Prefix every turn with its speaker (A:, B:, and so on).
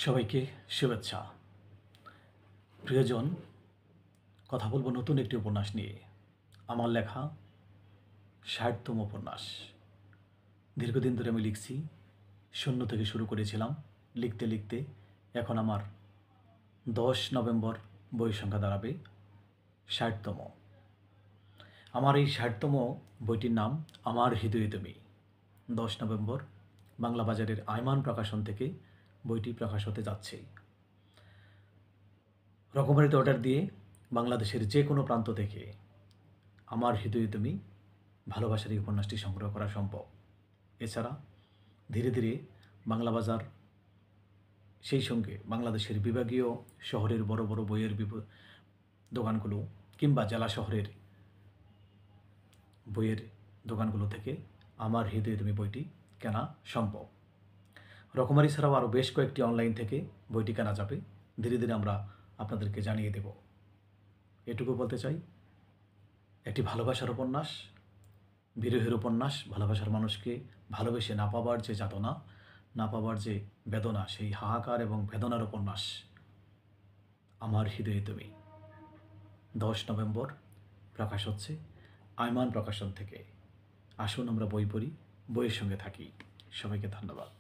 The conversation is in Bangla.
A: সবাইকে শুভেচ্ছা। প্রিয়জন, কথা বলবো নতুন একটি উপন্যাস নিয়ে। আমার লেখা ৬০তম উপন্যাস। দীর্ঘদিন ধরে আমি লিখছি, শূন্য থেকে শুরু করেছিলাম। লিখতে লিখতে এখন আমার ১০ নভেম্বর বই সংখ্যা দাঁড়াবে ৬০তম। আমার এই ৬০তম বইটির নাম আমার হৃদয়ে তুমি। ১০ নভেম্বর বাংলা বাজারের আয়মান প্রকাশন থেকে বইটি প্রকাশ হতে যাচ্ছে। রকমারিতে অর্ডার দিয়ে বাংলাদেশের যে কোনো প্রান্ত থেকে আমার হৃদয়ে তুমি ভালোবাসার এই উপন্যাসটি সংগ্রহ করা সম্ভব। এছাড়া ধীরে ধীরে বাংলা বাজার, সেই সঙ্গে বাংলাদেশের বিভাগীয় শহরের বড় বড় বইয়ের দোকানগুলো কিংবা জেলা শহরের বইয়ের দোকানগুলো থেকে আমার হৃদয়ে তুমি বইটি কেনা সম্ভব। রকমারি ছাড়াও আরও বেশ কয়েকটি অনলাইন থেকে বইটি কেনা যাবে। ধীরে ধীরে আমরা আপনাদেরকে জানিয়ে দেব। এটুকু বলতে চাই, একটি ভালোবাসার উপন্যাস, বিরহের উপন্যাস, ভালোবাসার মানুষকে ভালোবেসে না পাবার যে যাতনা, না পাবার যে বেদনা, সেই হাহাকার এবং বেদনার উপন্যাস আমার হৃদয়ে তুমি। ১০ নভেম্বর প্রকাশ হচ্ছে আয়মান প্রকাশন থেকে। আসুন আমরা বই পড়ি, বইয়ের সঙ্গে থাকি। সবাইকে ধন্যবাদ।